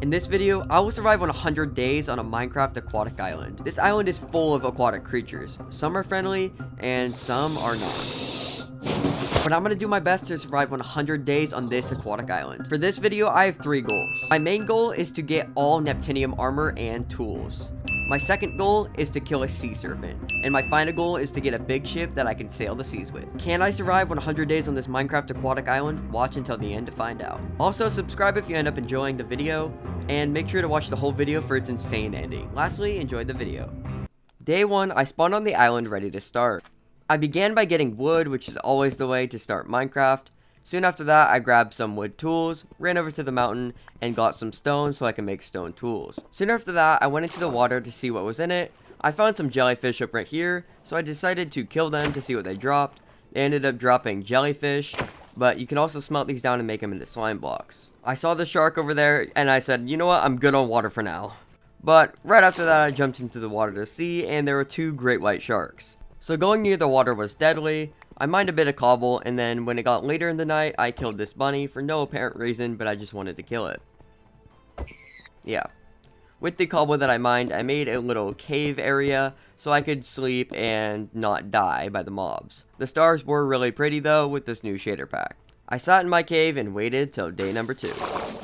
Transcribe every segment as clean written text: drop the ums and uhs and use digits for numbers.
In this video, I will survive on 100 days on a Minecraft aquatic island. This island is full of aquatic creatures. Some are friendly, and some are not. But I'm going to do my best to survive 100 days on this aquatic island. For this video, I have 3 goals. My main goal is to get all Neptunium armor and tools. My second goal is to kill a sea serpent. And my final goal is to get a big ship that I can sail the seas with. Can I survive 100 days on this Minecraft aquatic island? Watch until the end to find out. Also, subscribe if you end up enjoying the video, and make sure to watch the whole video for its insane ending. Lastly, enjoy the video. Day 1, I spawned on the island ready to start. I began by getting wood, which is always the way to start Minecraft. Soon after that, I grabbed some wood tools, ran over to the mountain, and got some stone so I can make stone tools. Soon after that, I went into the water to see what was in it. I found some jellyfish up right here, so I decided to kill them to see what they dropped. They ended up dropping jellyfish, but you can also smelt these down and make them into slime blocks. I saw the shark over there, and I said, you know what, I'm good on water for now. But right after that, I jumped into the water to see, and there were 2 great white sharks. So going near the water was deadly. I mined a bit of cobble, and then when it got later in the night, I killed this bunny for no apparent reason, but I just wanted to kill it. Yeah. With the cobble that I mined, I made a little cave area so I could sleep and not die by the mobs. The stars were really pretty though with this new shader pack. I sat in my cave and waited till day number 2.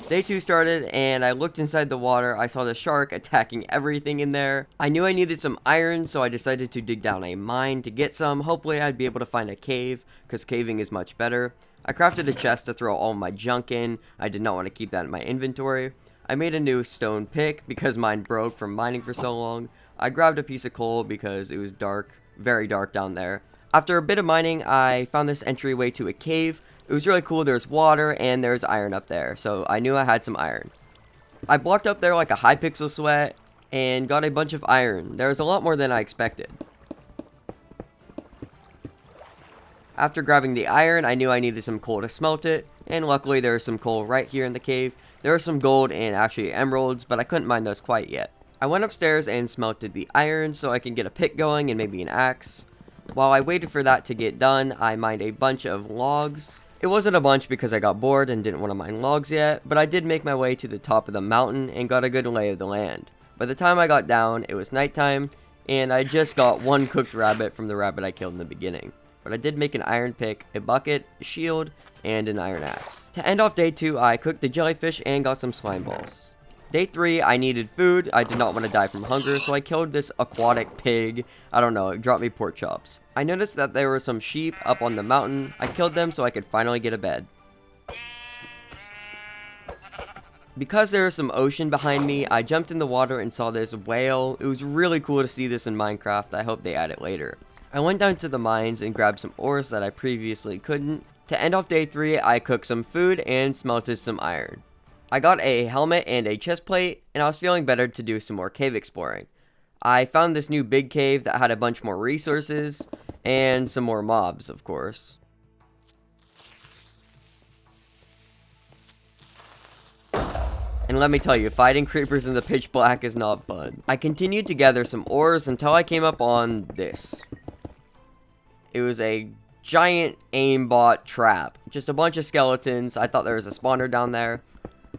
Day 2 started, and I looked inside the water. I saw the shark attacking everything in there. I knew I needed some iron, so I decided to dig down a mine to get some. Hopefully I'd be able to find a cave, because caving is much better. I crafted a chest to throw all my junk in. I did not want to keep that in my inventory. I made a new stone pick because mine broke from mining for so long. I grabbed a piece of coal because it was dark, very dark down there. After a bit of mining, I found this entryway to a cave. It was really cool. There's water and there's iron up there, so I knew I had some iron. I blocked up there like a Hypixel sweat and got a bunch of iron. There was a lot more than I expected. After grabbing the iron, I knew I needed some coal to smelt it, and luckily there was some coal right here in the cave. There was some gold and actually emeralds, but I couldn't mine those quite yet. I went upstairs and smelted the iron so I can get a pick going and maybe an axe. While I waited for that to get done, I mined a bunch of logs. It wasn't a bunch because I got bored and didn't want to mine logs yet, but I did make my way to the top of the mountain and got a good lay of the land. By the time I got down, it was nighttime, and I just got 1 cooked rabbit from the rabbit I killed in the beginning. But I did make an iron pick, a bucket, a shield, and an iron axe. To end off day 2, I cooked the jellyfish and got some slime balls. Day 3, I needed food. I did not want to die from hunger, so I killed this aquatic pig. I don't know, it dropped me pork chops. I noticed that there were some sheep up on the mountain. I killed them so I could finally get a bed. Because there was some ocean behind me, I jumped in the water and saw this whale. It was really cool to see this in Minecraft. I hope they add it later. I went down to the mines and grabbed some ores that I previously couldn't. To end off day 3, I cooked some food and smelted some iron. I got a helmet and a chest plate, and I was feeling better to do some more cave exploring. I found this new big cave that had a bunch more resources, and some more mobs, of course. And let me tell you, fighting creepers in the pitch black is not fun. I continued to gather some ores until I came up on this. It was a giant aimbot trap. Just a bunch of skeletons. I thought there was a spawner down there.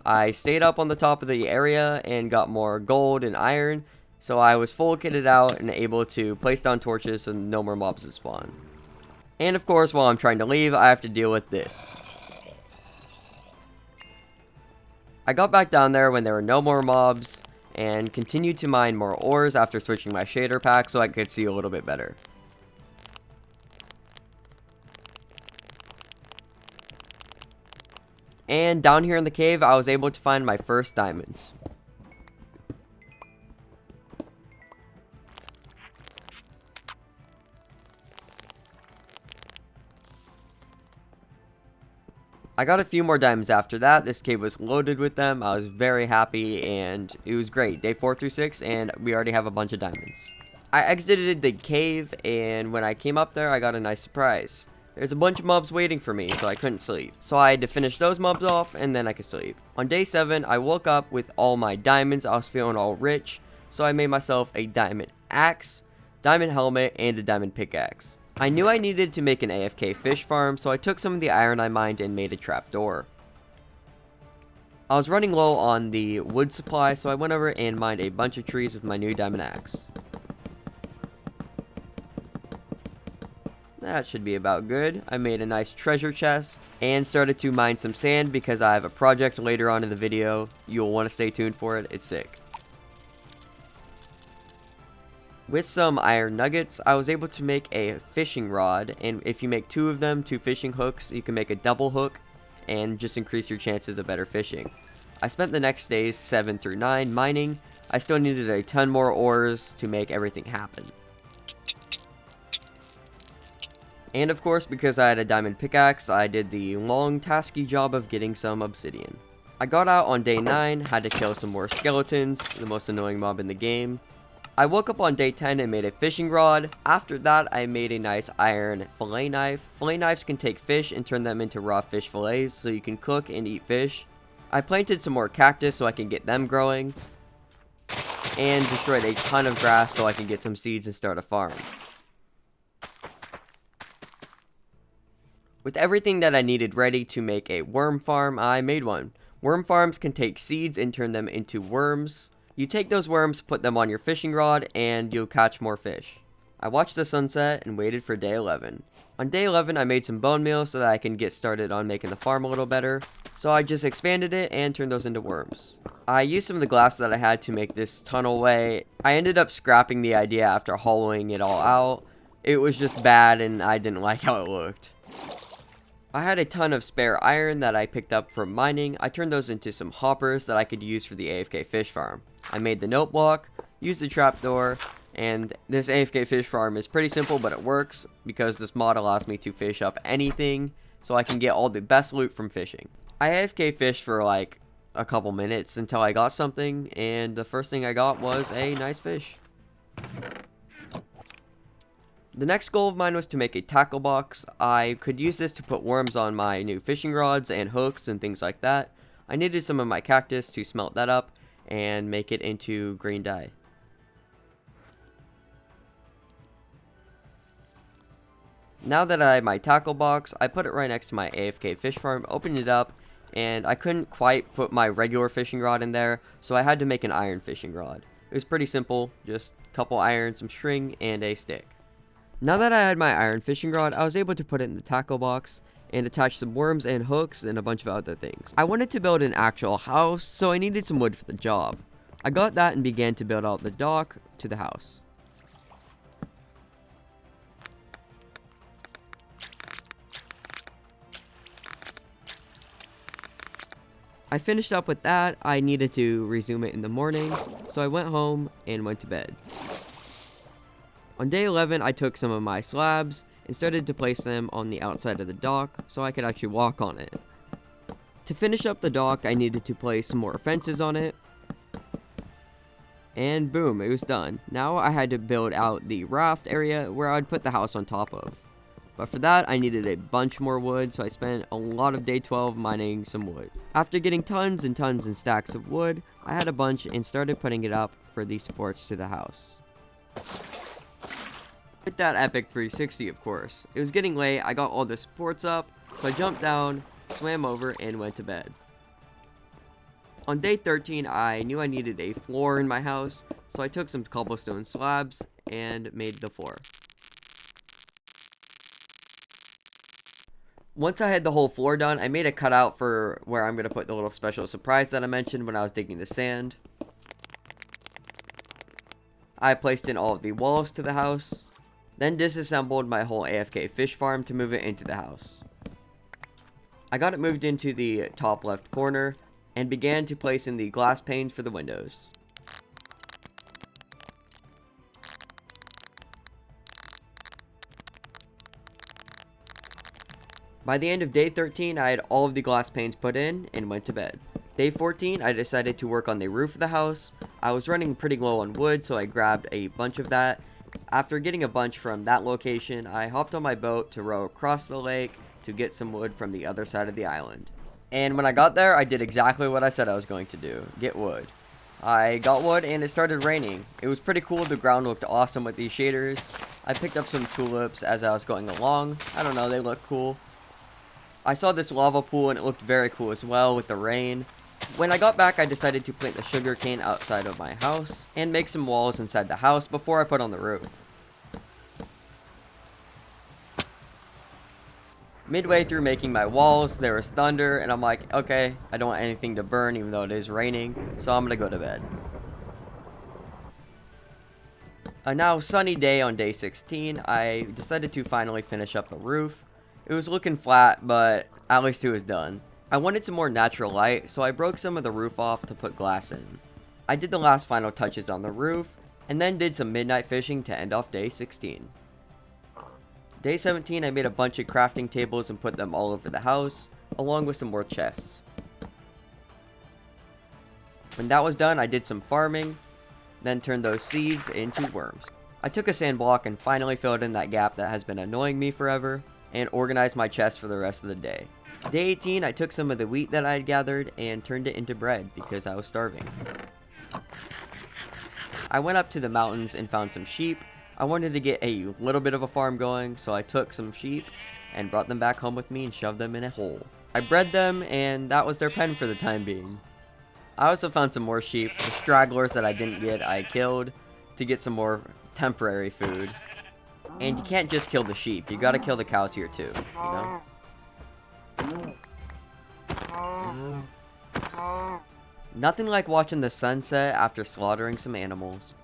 I stayed up on the top of the area and got more gold and iron, so I was full kitted out and able to place down torches so no more mobs would spawn. And of course, while I'm trying to leave, I have to deal with this. I got back down there when there were no more mobs, and continued to mine more ores after switching my shader pack so I could see a little bit better. And down here in the cave, I was able to find my first diamonds. I got a few more diamonds after that. This cave was loaded with them. I was very happy, and it was great. Day 4 through 6, and we already have a bunch of diamonds. I exited the cave, and when I came up there, I got a nice surprise. There's a bunch of mobs waiting for me, so I couldn't sleep. So I had to finish those mobs off, and then I could sleep. On day 7, I woke up with all my diamonds. I was feeling all rich, so I made myself a diamond axe, diamond helmet, and a diamond pickaxe. I knew I needed to make an AFK fish farm, so I took some of the iron I mined and made a trapdoor. I was running low on the wood supply, so I went over and mined a bunch of trees with my new diamond axe. That should be about good. I made a nice treasure chest and started to mine some sand because I have a project later on in the video. You'll want to stay tuned for it. It's sick. With some iron nuggets, I was able to make a fishing rod, and if you make 2 of them, 2 fishing hooks, you can make a double hook and just increase your chances of better fishing. I spent the next days 7 through 9 mining. I still needed a ton more ores to make everything happen. And of course, because I had a diamond pickaxe, I did the long tasky job of getting some obsidian. I got out on day 9, had to kill some more skeletons, the most annoying mob in the game. I woke up on day 10 and made a fishing rod. After that, I made a nice iron fillet knife. Fillet knives can take fish and turn them into raw fish fillets, so you can cook and eat fish. I planted some more cactus so I can get them growing. And destroyed a ton of grass so I can get some seeds and start a farm. With everything that I needed ready to make a worm farm, I made one. Worm farms can take seeds and turn them into worms. You take those worms, put them on your fishing rod, and you'll catch more fish. I watched the sunset and waited for day 11. On day 11, I made some bone meal so that I can get started on making the farm a little better. So I just expanded it and turned those into worms. I used some of the glass that I had to make this tunnel way. I ended up scrapping the idea after hollowing it all out. It was just bad and I didn't like how it looked. I had a ton of spare iron that I picked up from mining. I turned those into some hoppers that I could use for the AFK Fish Farm. I made the note block, used the trapdoor, and this AFK Fish Farm is pretty simple, but it works because this mod allows me to fish up anything so I can get all the best loot from fishing. I AFK fished for like a couple minutes until I got something, and the first thing I got was a nice fish. The next goal of mine was to make a tackle box. I could use this to put worms on my new fishing rods and hooks and things like that. I needed some of my cactus to smelt that up and make it into green dye. Now that I have my tackle box, I put it right next to my AFK Fish Farm, opened it up, and I couldn't quite put my regular fishing rod in there, so I had to make an iron fishing rod. It was pretty simple, just a couple iron, some string, and a stick. Now that I had my iron fishing rod, I was able to put it in the tackle box and attach some worms and hooks and a bunch of other things. I wanted to build an actual house, so I needed some wood for the job. I got that and began to build out the dock to the house. I finished up with that. I needed to resume it in the morning, so I went home and went to bed. On day 11, I took some of my slabs and started to place them on the outside of the dock so I could actually walk on it. To finish up the dock, I needed to place some more fences on it. And boom, it was done. Now I had to build out the raft area where I'd put the house on top of. But for that, I needed a bunch more wood, so I spent a lot of day 12 mining some wood. After getting tons and tons and stacks of wood, I had a bunch and started putting it up for the supports to the house. With that epic 360, of course. It was getting late, I got all the supports up, so I jumped down, swam over, and went to bed. On day 13, I knew I needed a floor in my house, so I took some cobblestone slabs and made the floor. Once I had the whole floor done, I made a cutout for where I'm going to put the little special surprise that I mentioned when I was digging the sand. I placed in all of the walls to the house. Then disassembled my whole AFK Fish Farm to move it into the house. I got it moved into the top left corner and began to place in the glass panes for the windows. By the end of day 13, I had all of the glass panes put in and went to bed. Day 14, I decided to work on the roof of the house. I was running pretty low on wood, so I grabbed a bunch of that. After getting a bunch from that location, I hopped on my boat to row across the lake to get some wood from the other side of the island. And when I got there, I did exactly what I said I was going to do, get wood. I got wood and it started raining. It was pretty cool, the ground looked awesome with these shaders. I picked up some tulips as I was going along. I don't know, they look cool. I saw this lava pool and it looked very cool as well with the rain. When I got back, I decided to plant the sugarcane outside of my house and make some walls inside the house before I put on the roof. Midway through making my walls, there was thunder, and I'm like, okay, I don't want anything to burn even though it is raining, so I'm gonna go to bed. A now sunny day on day 16, I decided to finally finish up the roof. It was looking flat, but at least it was done. I wanted some more natural light, so I broke some of the roof off to put glass in. I did the last final touches on the roof, and then did some midnight fishing to end off day 16. Day 17, I made a bunch of crafting tables and put them all over the house, along with some more chests. When that was done, I did some farming, then turned those seeds into worms. I took a sand block and finally filled in that gap that has been annoying me forever, and organized my chest for the rest of the day. Day 18, I took some of the wheat that I had gathered and turned it into bread because I was starving. I went up to the mountains and found some sheep. I wanted to get a little bit of a farm going, so I took some sheep and brought them back home with me and shoved them in a hole. I bred them, and that was their pen for the time being. I also found some more sheep. The stragglers that I didn't get, I killed to get some more temporary food. And you can't just kill the sheep, you gotta kill the cows here too, you know? Nothing like watching the sunset after slaughtering some animals.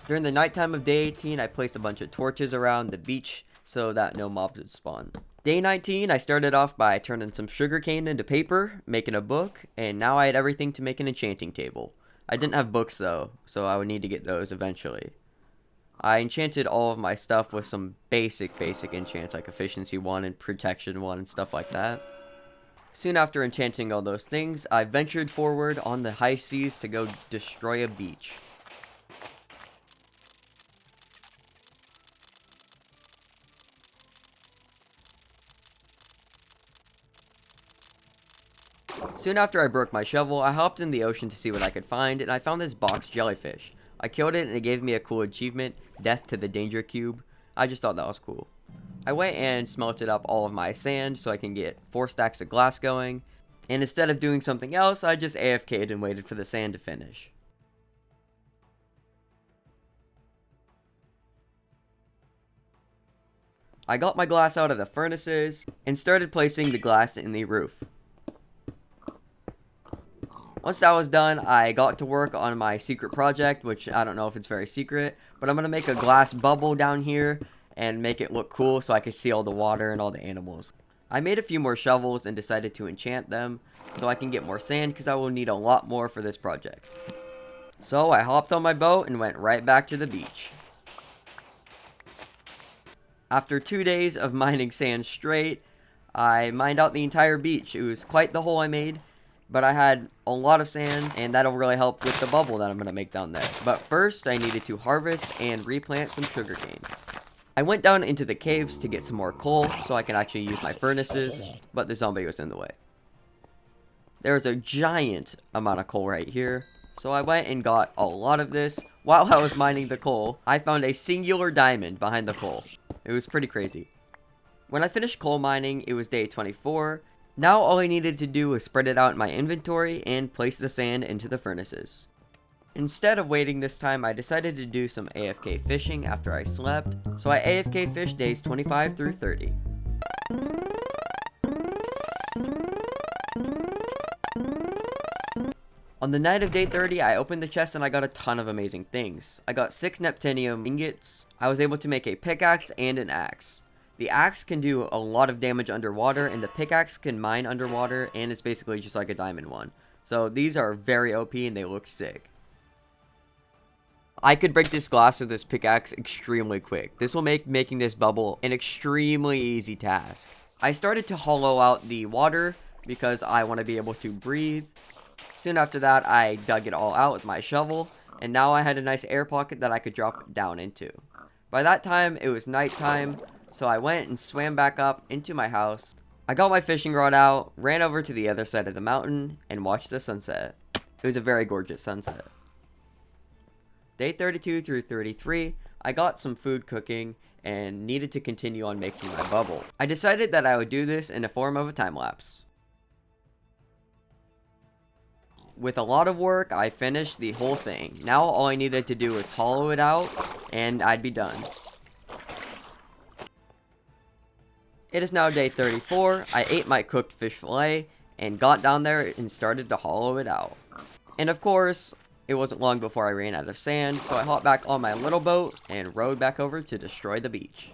During the nighttime of day 18, I placed a bunch of torches around the beach so that no mobs would spawn. Day 19, I started off by turning some sugarcane into paper, making a book, and now I had everything to make an enchanting table. I didn't have books though, so I would need to get those eventually. I enchanted all of my stuff with some basic enchants like efficiency 1 and protection 1 and stuff like that. Soon after enchanting all those things, I ventured forward on the high seas to go destroy a beach. Soon after I broke my shovel, I hopped in the ocean to see what I could find, and I found this box jellyfish. I killed it and it gave me a cool achievement, Death to the Danger Cube. I just thought that was cool. I went and smelted up all of my sand so I can get 4 stacks of glass going, and instead of doing something else, I just AFK'd and waited for the sand to finish. I got my glass out of the furnaces and started placing the glass in the roof. Once that was done, I got to work on my secret project, which I don't know if it's very secret, but I'm going to make a glass bubble down here and make it look cool so I can see all the water and all the animals. I made a few more shovels and decided to enchant them so I can get more sand because I will need a lot more for this project. So I hopped on my boat and went right back to the beach. After 2 days of mining sand straight, I mined out the entire beach. It was quite the hole I made. But I had a lot of sand, and that'll really help with the bubble that I'm going to make down there. But first, I needed to harvest and replant some sugarcane. I went down into the caves to get some more coal, so I can actually use my furnaces, but the zombie was in the way. There was a giant amount of coal right here, so I went and got a lot of this. While I was mining the coal, I found a singular diamond behind the coal. It was pretty crazy. When I finished coal mining, it was day 24. Now all I needed to do was spread it out in my inventory and place the sand into the furnaces. Instead of waiting this time, I decided to do some AFK fishing after I slept, so I AFK fished days 25 through 30. On the night of day 30, I opened the chest and I got a ton of amazing things. I got 6 Neptunium ingots. I was able to make a pickaxe and an axe. The axe can do a lot of damage underwater, and the pickaxe can mine underwater, and it's basically just like a diamond one. So these are very OP, and they look sick. I could break this glass with this pickaxe extremely quick. This will make making this bubble an extremely easy task. I started to hollow out the water because I want to be able to breathe. Soon after that, I dug it all out with my shovel, and now I had a nice air pocket that I could drop down into. By that time, it was nighttime. So I went and swam back up into my house. I got my fishing rod out, ran over to the other side of the mountain, and watched the sunset. It was a very gorgeous sunset. Day 32 through 33, I got some food cooking and needed to continue on making my bubble. I decided that I would do this in the form of a time lapse. with a lot of work, I finished the whole thing. Now all I needed to do was hollow it out, and I'd be done. It is now day 34. I ate my cooked fish fillet, and got down there and started to hollow it out. And of course, it wasn't long before I ran out of sand, so I hopped back on my little boat, and rowed back over to destroy the beach.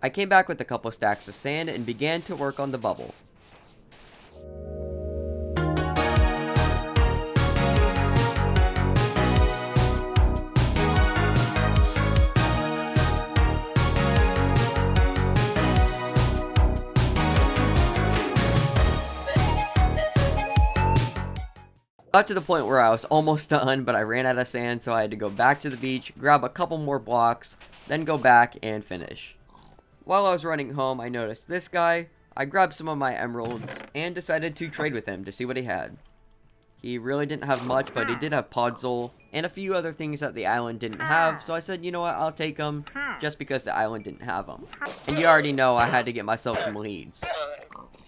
I came back with a couple stacks of sand, and began to work on the bubble. Got to the point where I was almost done, but I ran out of sand, so I had to go back to the beach, grab a couple more blocks, then go back and finish. While I was running home, I noticed this guy. I grabbed some of my emeralds, and decided to trade with him to see what he had. He really didn't have much, but he did have podzol, and a few other things that the island didn't have, so I said, you know what, I'll take them, just because the island didn't have them. And you already know I had to get myself some leads.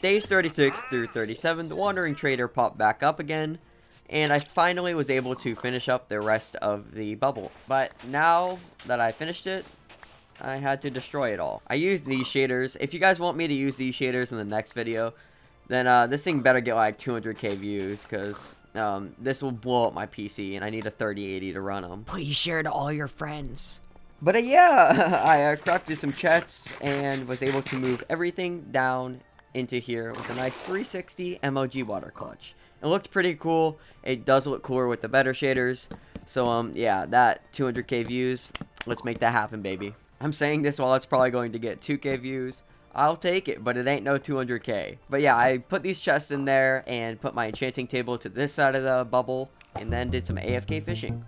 Days 36 through 37, the wandering trader popped back up again, and I finally was able to finish up the rest of the bubble. But now that I finished it, I had to destroy it all. I used these shaders. If you guys want me to use these shaders in the next video, then this thing better get like 200k views, because this will blow up my PC, and I need a 3080 to run them. Please share to all your friends. But yeah, I crafted some chests, and was able to move everything down into here with a nice 360 MOG water clutch. It looked pretty cool. It does look cooler with the better shaders. So, yeah, that 200k views. Let's make that happen, baby. I'm saying this while it's probably going to get 2k views. I'll take it, but it ain't no 200k. But yeah, I put these chests in there and put my enchanting table to this side of the bubble, and then did some AFK fishing.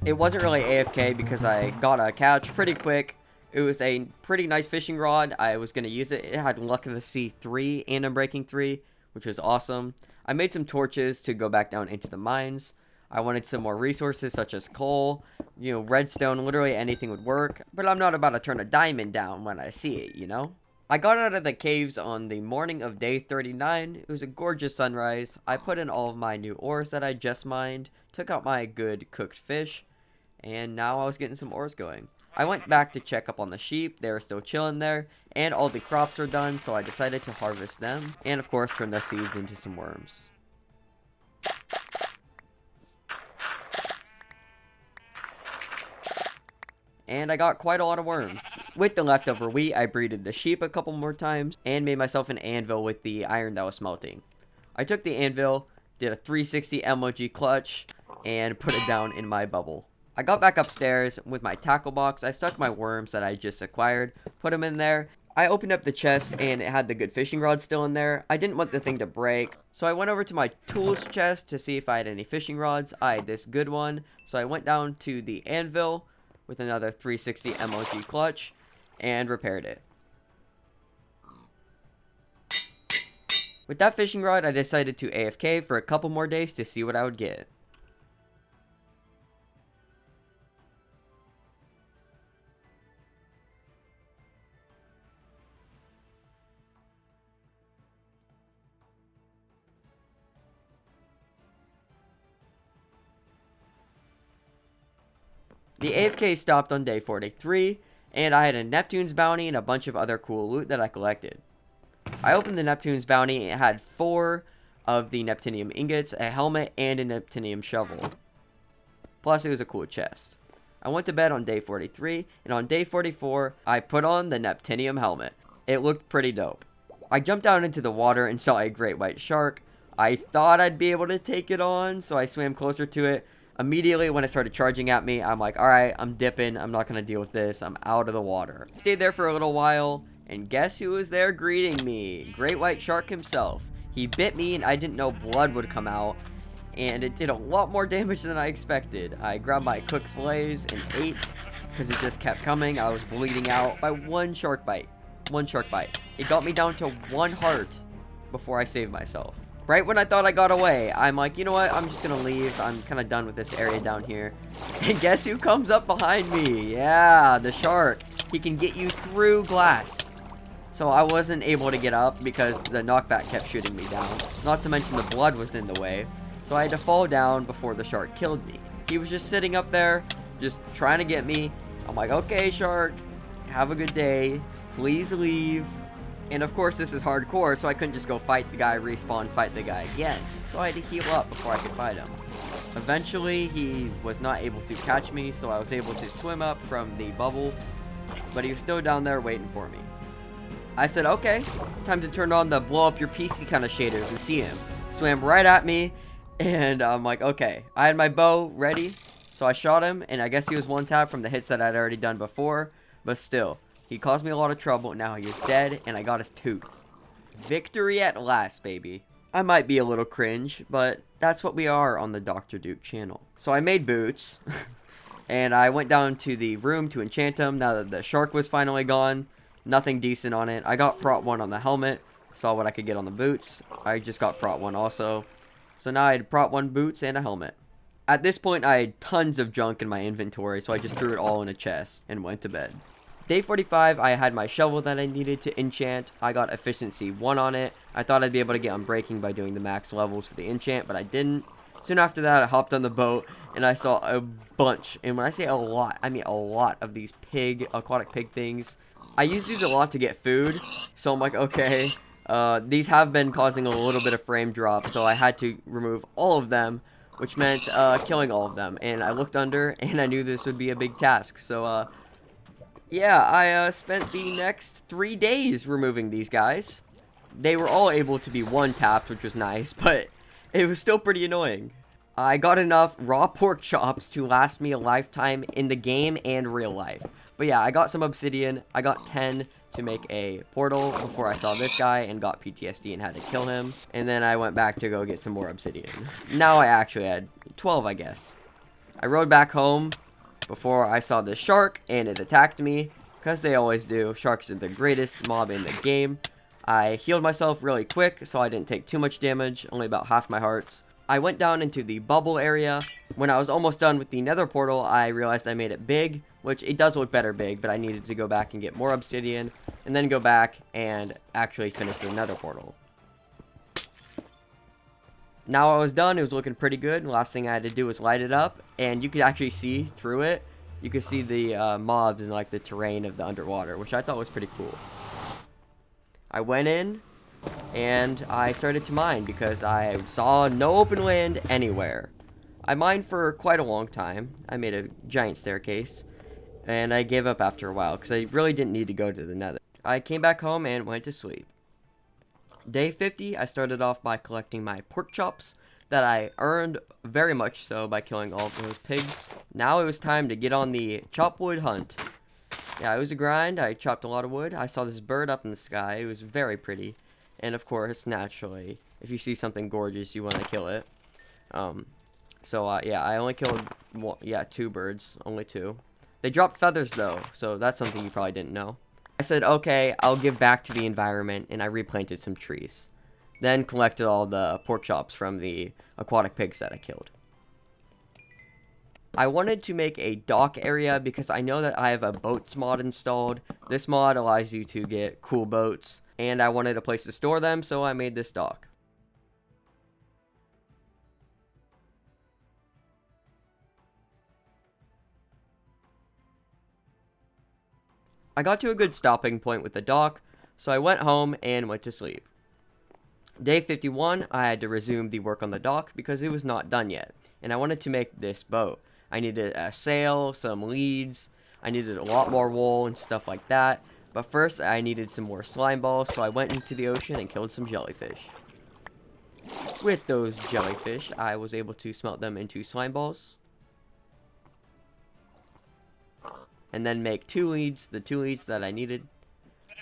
It wasn't really AFK because I got a catch pretty quick. It was a pretty nice fishing rod. I was going to use it. It had luck of the sea 3 and unbreaking 3, which was awesome. I made some torches to go back down into the mines. I wanted some more resources such as coal, you know, redstone, literally anything would work. But I'm not about to turn a diamond down when I see it, you know? I got out of the caves on the morning of day 39. It was a gorgeous sunrise. I put in all of my new ores that I just mined, took out my good cooked fish, and now I was getting some ores going. I went back to check up on the sheep. They were still chilling there, and all the crops are done, so I decided to harvest them, and of course turn the seeds into some worms. And I got quite a lot of worms. With the leftover wheat, I breeded the sheep a couple more times, and made myself an anvil with the iron that was smelting. I took the anvil, did a 360 MOG clutch, and put it down in my bubble. I got back upstairs with my tackle box. I stuck my worms that I just acquired, put them in there. I opened up the chest, and it had the good fishing rod still in there. I didn't want the thing to break, so I went over to my tools chest to see if I had any fishing rods. I had this good one, so I went down to the anvil with another 360 MOG clutch and repaired it. With that fishing rod, I decided to AFK for a couple more days to see what I would get. The AFK stopped on day 43, and I had a Neptune's bounty and a bunch of other cool loot that I collected. I opened the Neptune's bounty, and it had 4 of the Neptunium ingots, a helmet, and a Neptunium shovel. Plus, it was a cool chest. I went to bed on day 43, and on day 44, I put on the Neptunium helmet. It looked pretty dope. I jumped down into the water and saw a great white shark. I thought I'd be able to take it on, so I swam closer to it. Immediately when it started charging at me, I'm like, alright, I'm dipping. I'm not going to deal with this. I'm out of the water. Stayed there for a little while, and guess who was there greeting me? Great white shark himself. He bit me, and I didn't know blood would come out, and it did a lot more damage than I expected. I grabbed my cooked fillets and ate, because it just kept coming. I was bleeding out by one shark bite. One shark bite. It got me down to 1 heart before I saved myself. Right when I thought I got away, I'm like, you know what, I'm just gonna leave. I'm kind of done with this area down here. And guess who comes up behind me? Yeah, the shark. He can get you through glass. So I wasn't able to get up because the knockback kept shooting me down. Not to mention the blood was in the way. So I had to fall down before the shark killed me. He was just sitting up there, just trying to get me. I'm like, okay, shark, have a good day. Please leave. And of course, this is hardcore, so I couldn't just go fight the guy, respawn, fight the guy again. So I had to heal up before I could fight him. Eventually, he was not able to catch me, so I was able to swim up from the bubble. But he was still down there waiting for me. I said, okay, it's time to turn on the blow up your PC kind of shaders and see him. Swam right at me, and I'm like, okay. I had my bow ready, so I shot him, and I guess he was one tap from the hits that I'd already done before. But still, he caused me a lot of trouble. Now he is dead, and I got his tooth. Victory at last, baby. I might be a little cringe, but that's what we are on the Dr. Duke channel. So I made boots, and I went down to the room to enchant them now that the shark was finally gone. Nothing decent on it. I got Prot 1 on the helmet, saw what I could get on the boots. I just got Prot 1 also. So now I had Prot 1 boots and a helmet. At this point, I had tons of junk in my inventory, so I just threw it all in a chest and went to bed. Day 45, I had my shovel that I needed to enchant. I got efficiency 1 on it. I thought I'd be able to get unbreaking by doing the max levels for the enchant, but I didn't. Soon after that, I hopped on the boat, and I saw a bunch, and when I say a lot, I mean a lot of these aquatic pig things. I use these a lot to get food, so I'm like, okay, these have been causing a little bit of frame drop, so I had to remove all of them, which meant killing all of them. And I looked under, and I knew this would be a big task, so yeah, I spent the next 3 days removing these guys. They were all able to be one-tapped, which was nice, but it was still pretty annoying. I got enough raw pork chops to last me a lifetime in the game and real life. But yeah, I got some obsidian. I got 10 to make a portal before I saw this guy and got PTSD and had to kill him. And then I went back to go get some more obsidian. Now I actually had 12, I guess. I rode back home before I saw this shark, and it attacked me, because they always do. Sharks are the greatest mob in the game. I healed myself really quick, so I didn't take too much damage, only about half my hearts. I went down into the bubble area. When I was almost done with the nether portal, I realized I made it big, which it does look better big, but I needed to go back and get more obsidian, and then go back and actually finish the nether portal. Now I was done, it was looking pretty good. The last thing I had to do was light it up, and you could actually see through it. You could see the mobs and like the terrain of the underwater, which I thought was pretty cool. I went in, and I started to mine because I saw no open land anywhere. I mined for quite a long time. I made a giant staircase, and I gave up after a while because I really didn't need to go to the nether. I came back home and went to sleep. Day 50, I started off by collecting my pork chops that I earned very much so by killing all of those pigs. Now it was time to get on the chop wood hunt. Yeah, it was a grind. I chopped a lot of wood. I saw this bird up in the sky. It was very pretty. And of course, naturally, if you see something gorgeous, you want to kill it. Yeah, I only killed 2 birds. Only 2. They dropped feathers, though, so that's something you probably didn't know. I said, okay, I'll give back to the environment, and I replanted some trees. Then collected all the pork chops from the aquatic pigs that I killed. I wanted to make a dock area because I know that I have a boats mod installed. This mod allows you to get cool boats, and I wanted a place to store them, so I made this dock. I got to a good stopping point with the dock, so I went home and went to sleep. Day 51, I had to resume the work on the dock because it was not done yet, and I wanted to make this boat. I needed a sail, some leads, I needed a lot more wool and stuff like that, but first I needed some more slime balls, so I went into the ocean and killed some jellyfish. With those jellyfish, I was able to smelt them into slime balls, and then make 2 leads, the 2 leads that I needed.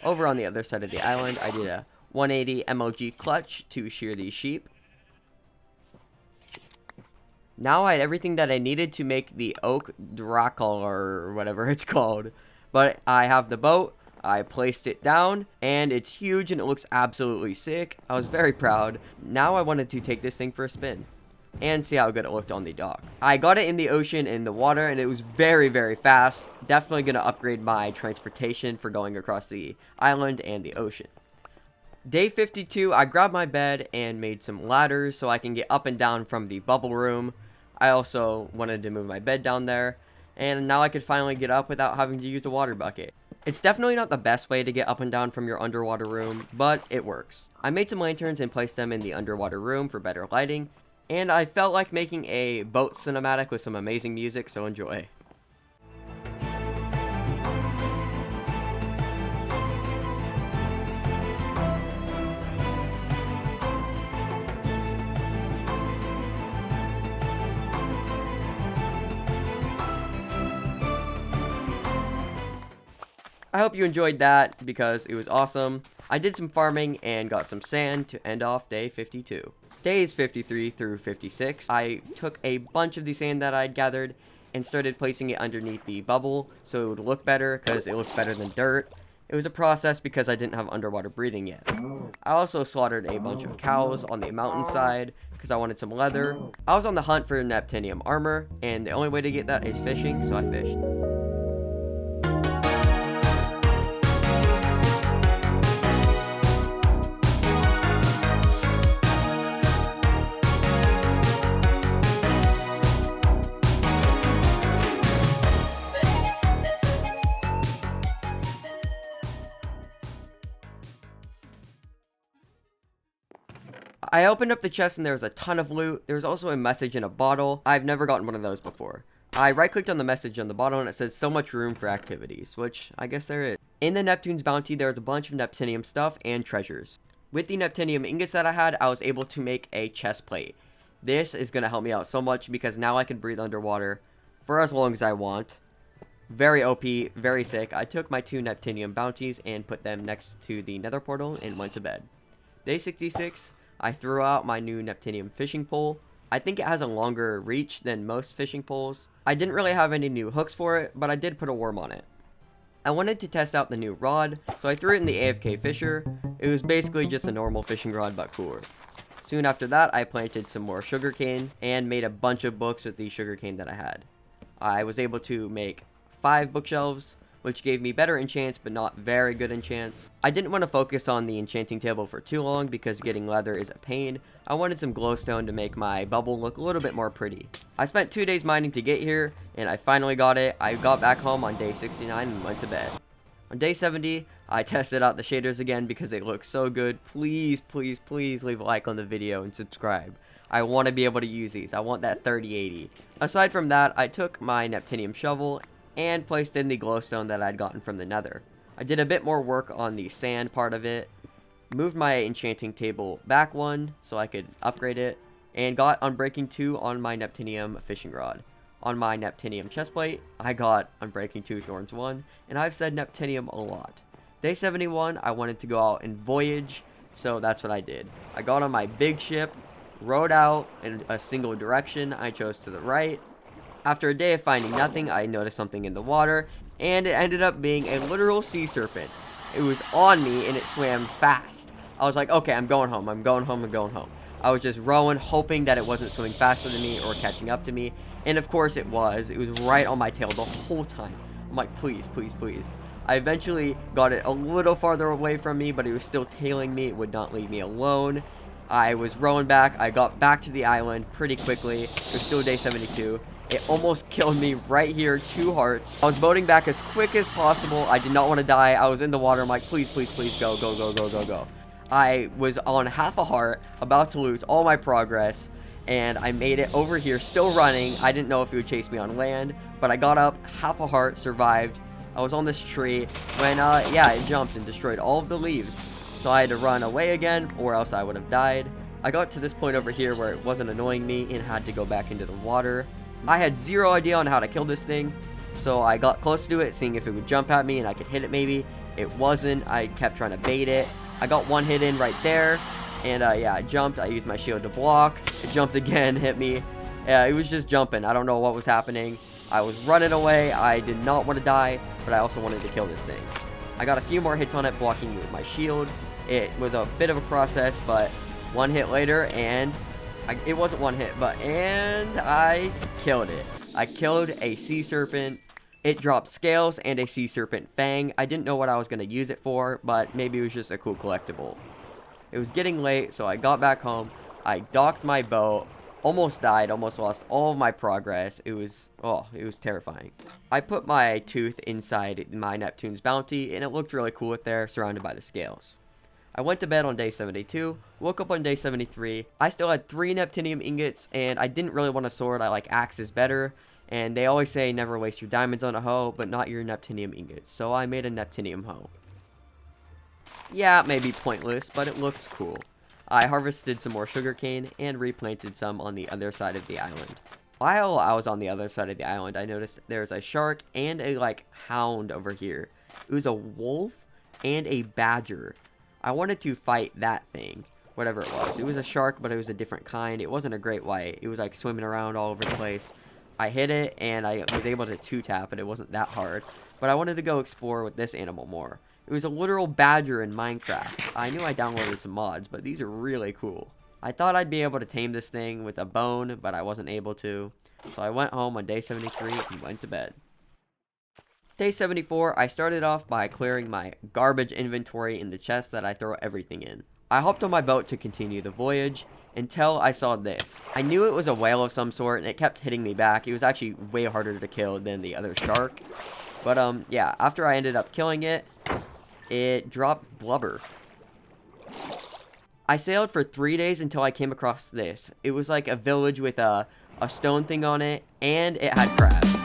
Over on the other side of the island, I did a 180 MLG clutch to shear these sheep. Now I had everything that I needed to make the oak dracal or whatever it's called. But I have the boat, I placed it down, and it's huge and it looks absolutely sick. I was very proud. Now I wanted to take this thing for a spin and see how good it looked on the dock. I got it in the ocean, in the water, and it was very, very fast. Definitely going to upgrade my transportation for going across the island and the ocean. Day 52, I grabbed my bed and made some ladders so I can get up and down from the bubble room. I also wanted to move my bed down there, and now I could finally get up without having to use a water bucket. It's definitely not the best way to get up and down from your underwater room, but it works. I made some lanterns and placed them in the underwater room for better lighting, and I felt like making a boat cinematic with some amazing music, so enjoy. I hope you enjoyed that because it was awesome. I did some farming and got some sand to end off day 52. Days 53 through 56, I took a bunch of the sand that I'd gathered and started placing it underneath the bubble so it would look better because it looks better than dirt. It was a process because I didn't have underwater breathing yet. I also slaughtered a bunch of cows on the mountainside because I wanted some leather. I was on the hunt for neptunium armor, and the only way to get that is fishing, so I fished. I opened up the chest and there was a ton of loot. There was also a message in a bottle. I've never gotten one of those before. I right-clicked on the message on the bottle and it says so much room for activities, which I guess there is. In the Neptune's bounty, there was a bunch of neptunium stuff and treasures. With the neptunium ingots that I had, I was able to make a chest plate. This is going to help me out so much because now I can breathe underwater for as long as I want. Very OP, very sick. I took my 2 neptunium bounties and put them next to the nether portal and went to bed. Day 66. I threw out my new neptunium fishing pole. I think it has a longer reach than most fishing poles. I didn't really have any new hooks for it, but I did put a worm on it. I wanted to test out the new rod, so I threw it in the AFK Fisher. It was basically just a normal fishing rod, but cooler. Soon after that, I planted some more sugarcane and made a bunch of books with the sugarcane that I had. I was able to make 5 bookshelves, which gave me better enchants, but not very good enchants. I didn't want to focus on the enchanting table for too long because getting leather is a pain. I wanted some glowstone to make my bubble look a little bit more pretty. I spent 2 days mining to get here, and I finally got it. I got back home on day 69 and went to bed. On day 70, I tested out the shaders again because they look so good. Please, please, please leave a like on the video and subscribe. I want to be able to use these. I want that 3080. Aside from that, I took my neptunium shovel and placed in the glowstone that I'd gotten from the nether. I did a bit more work on the sand part of it, moved my enchanting table back 1 so I could upgrade it, and got Unbreaking 2 on my neptunium fishing rod. On my neptunium chestplate, I got Unbreaking 2 Thorns 1, and I've said neptunium a lot. Day 71, I wanted to go out and voyage, so that's what I did. I got on my big ship, rowed out in a single direction. I chose to the right. After a day of finding nothing, I noticed something in the water, and it ended up being a literal sea serpent. It was on me, and it swam fast. I was like, okay, I'm going home, I'm going home, I'm going home. I was just rowing, hoping that it wasn't swimming faster than me or catching up to me, and of course it was. It was right on my tail the whole time. I'm like, please, please, please. I eventually got it a little farther away from me, but it was still tailing me. It would not leave me alone. I was rowing back. I got back to the island pretty quickly. It was still day 72. It almost killed me right here, 2 hearts. I was boating back as quick as possible. I did not want to die. I was in the water. I'm like, please, please, please, go, go, go, go, go, go. I was on half a heart, about to lose all my progress, and I made it over here, still running. I didn't know if it would chase me on land, but I got up, half a heart, survived. I was on this tree when, yeah, it jumped and destroyed all of the leaves. So I had to run away again, or else I would have died. I got to this point over here where it wasn't annoying me and had to go back into the water. I had zero idea on how to kill this thing, so I got close to it, seeing if it would jump at me and I could hit it maybe. It wasn't. I kept trying to bait it. I got 1 hit in right there, and yeah, it jumped. I used my shield to block. It jumped again, hit me. It was just jumping. I don't know what was happening. I was running away. I did not want to die, but I also wanted to kill this thing. I got a few more hits on it, blocking it with my shield. It was a bit of a process, but 1 hit later, and it wasn't 1 hit, and I killed it. I killed a sea serpent. It dropped scales and a sea serpent fang. I didn't know what I was going to use it for, but maybe it was just a cool collectible. It was getting late, so I got back home. I docked my boat, almost died, almost lost all of my progress. It was terrifying. I put my tooth inside my Neptune's bounty, and it looked really cool with there, surrounded by the scales. I went to bed on day 72, woke up on day 73. I still had 3 Neptunium ingots, and I didn't really want a sword. I like axes better, and they always say never waste your diamonds on a hoe, but not your Neptunium ingots, so I made a Neptunium hoe. Yeah, it may be pointless, but it looks cool. I harvested some more sugarcane and replanted some on the other side of the island. While I was on the other side of the island, I noticed there's a shark and a hound over here. It was a wolf and a badger. I wanted to fight that thing, whatever it was. It was a shark, but it was a different kind. It wasn't a great white. It was swimming around all over the place. I hit it and I was able to 2-tap it. It wasn't that hard, but I wanted to go explore with this animal more. It was a literal badger in Minecraft. I knew I downloaded some mods, but these are really cool. I thought I'd be able to tame this thing with a bone, but I wasn't able to. So I went home on day 73 and went to bed. Day 74, I started off by clearing my garbage inventory in the chest that I throw everything in. I hopped on my boat to continue the voyage until I saw this. I knew it was a whale of some sort, and it kept hitting me back. It was actually way harder to kill than the other shark. But yeah, after I ended up killing it, it dropped blubber. I sailed for 3 days until I came across this. It was like a village with a stone thing on it, and it had crabs.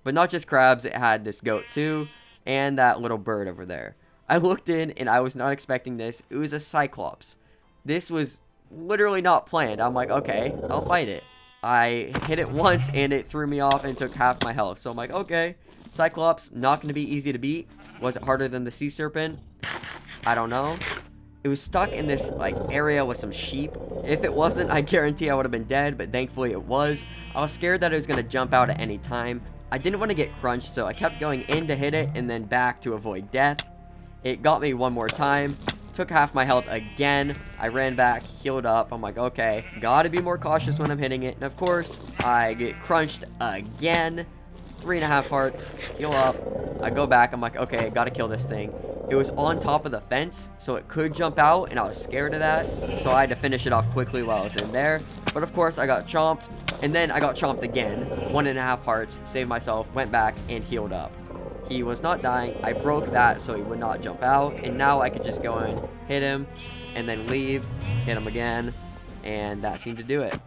But not just crabs, it had this goat too, and that little bird over there. I looked in, and I was not expecting this. It was a cyclops. This was literally not planned. I'm like, okay, I'll fight it. I hit it once, and it threw me off and took half my health. So I'm like, okay, cyclops, not going to be easy to beat. Was it harder than the sea serpent? I don't know. It was stuck in this area with some sheep. If it wasn't, I guarantee I would have been dead, but thankfully it was. I was scared that it was going to jump out at any time. I didn't want to get crunched, so I kept going in to hit it and then back to avoid death. It got me one more time. Took half my health again. I ran back, healed up. I'm like, okay, gotta be more cautious when I'm hitting it. And of course, I get crunched again. 3.5 hearts, heal up. I go back, I'm like, okay, gotta kill this thing. It was on top of the fence, so it could jump out, and I was scared of that. So I had to finish it off quickly while I was in there. But of course, I got chomped, and then I got chomped again. 1.5 hearts, saved myself, went back, and healed up. He was not dying. I broke that so he would not jump out, and now I could just go in, hit him, and then leave, hit him again, and that seemed to do it.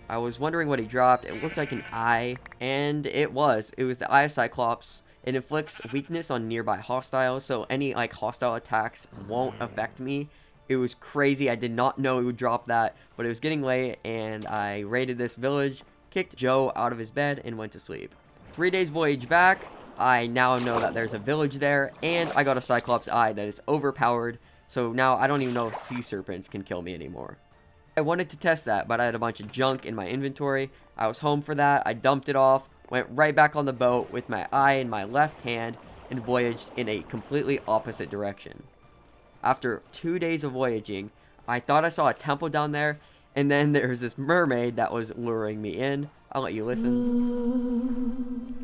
I was wondering what he dropped. It looked like an eye, and it was. It was the Eye of Cyclops. It inflicts weakness on nearby hostiles, so any hostile attacks won't affect me. It was crazy. I did not know it would drop that, but it was getting late, and I raided this village, kicked Joe out of his bed, and went to sleep. 3 days voyage back, I now know that there's a village there, and I got a Cyclops eye that is overpowered, so now I don't even know if sea serpents can kill me anymore. I wanted to test that, but I had a bunch of junk in my inventory. I was home for that. I dumped it off, went right back on the boat with my eye in my left hand, and voyaged in a completely opposite direction. After 2 days of voyaging, I thought I saw a temple down there, and then there was this mermaid that was luring me in. I'll let you listen.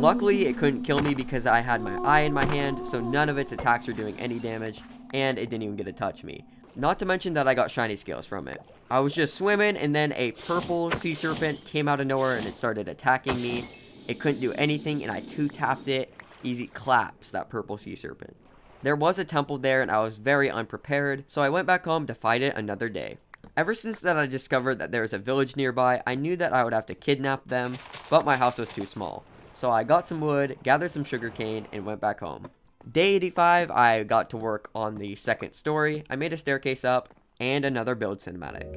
Luckily, it couldn't kill me because I had my eye in my hand, so none of its attacks were doing any damage, and it didn't even get to touch me. Not to mention that I got shiny scales from it. I was just swimming, and then a purple sea serpent came out of nowhere, and it started attacking me. It couldn't do anything, and I 2-tapped it. Easy claps, that purple sea serpent. There was a temple there, and I was very unprepared, so I went back home to fight it another day. Ever since that I discovered that there was a village nearby, I knew that I would have to kidnap them, but my house was too small. So I got some wood, gathered some sugarcane, and went back home. Day 85, I got to work on the second story. I made a staircase up, and another build cinematic.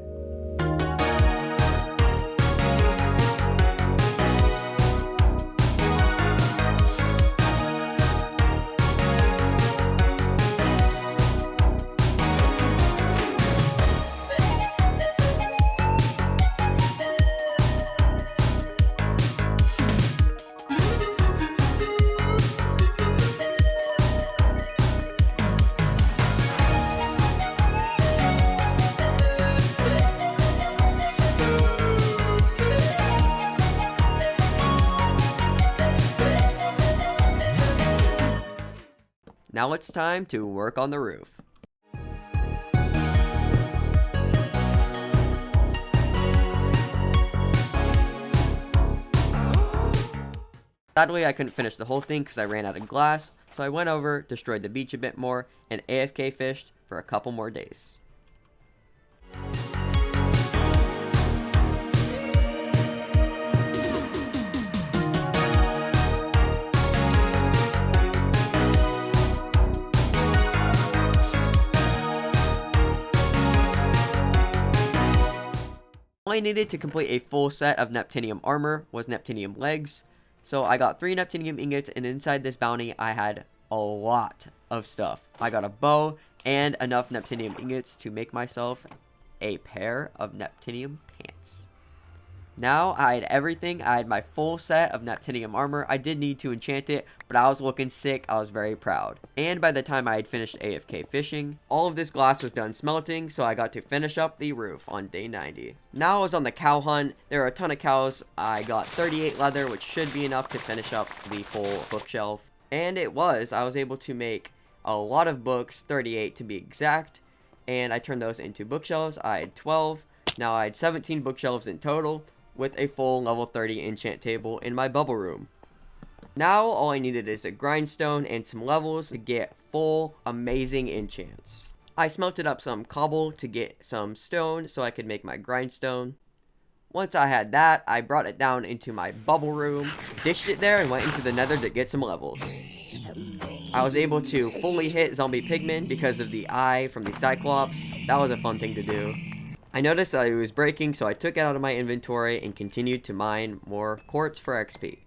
Now it's time to work on the roof. Sadly, I couldn't finish the whole thing because I ran out of glass, so I went over, destroyed the beach a bit more, and AFK fished for a couple more days. All I needed to complete a full set of Neptunium armor was Neptunium legs. So I got 3 Neptunium ingots, and inside this bounty I had a lot of stuff. I got a bow and enough Neptunium ingots to make myself a pair of Neptunium pants. Now I had everything. I had my full set of Neptunium armor. I did need to enchant it, but I was looking sick. I was very proud. And by the time I had finished AFK fishing, all of this glass was done smelting, so I got to finish up the roof on day 90. Now I was on the cow hunt. There are a ton of cows. I got 38 leather, which should be enough to finish up the full bookshelf. And it was. I was able to make a lot of books, 38 to be exact, and I turned those into bookshelves. I had 12. Now I had 17 bookshelves in total, with a full level 30 enchant table in my bubble room. Now all I needed is a grindstone and some levels to get full amazing enchants. I smelted up some cobble to get some stone so I could make my grindstone. Once I had that, I brought it down into my bubble room, ditched it there, and went into the nether to get some levels. I was able to fully hit zombie pigmen because of the eye from the Cyclops. That was a fun thing to do. I noticed that it was breaking, so I took it out of my inventory and continued to mine more quartz for XP.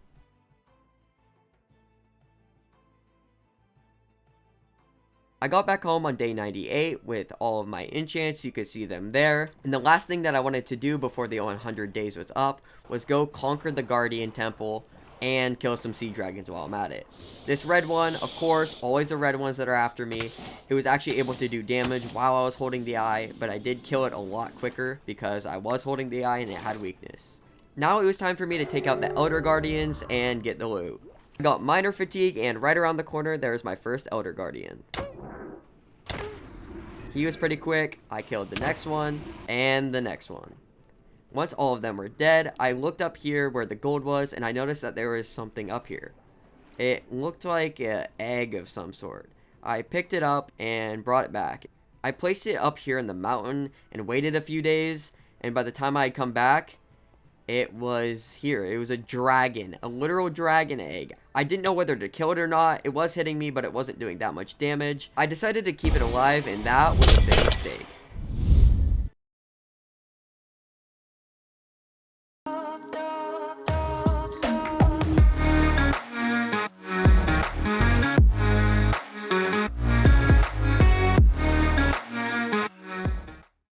I got back home on day 98 with all of my enchants. You could see them there. And the last thing that I wanted to do before the 100 days was up was go conquer the Guardian Temple and kill some sea dragons while I'm at it. This red one, of course, always the red ones that are after me. It was actually able to do damage while I was holding the eye, but I did kill it a lot quicker because I was holding the eye and it had weakness. Now it was time for me to take out the Elder Guardians and get the loot. I got minor fatigue, and right around the corner there's my first Elder Guardian. He was pretty quick. I killed the next one and the next one. Once all of them were dead, I looked up here where the gold was, and I noticed that there was something up here. It looked like an egg of some sort. I picked it up and brought it back. I placed it up here in the mountain and waited a few days, and by the time I had come back, it was here. It was a dragon, a literal dragon egg. I didn't know whether to kill it or not. It was hitting me, but it wasn't doing that much damage. I decided to keep it alive, and that was a big mistake.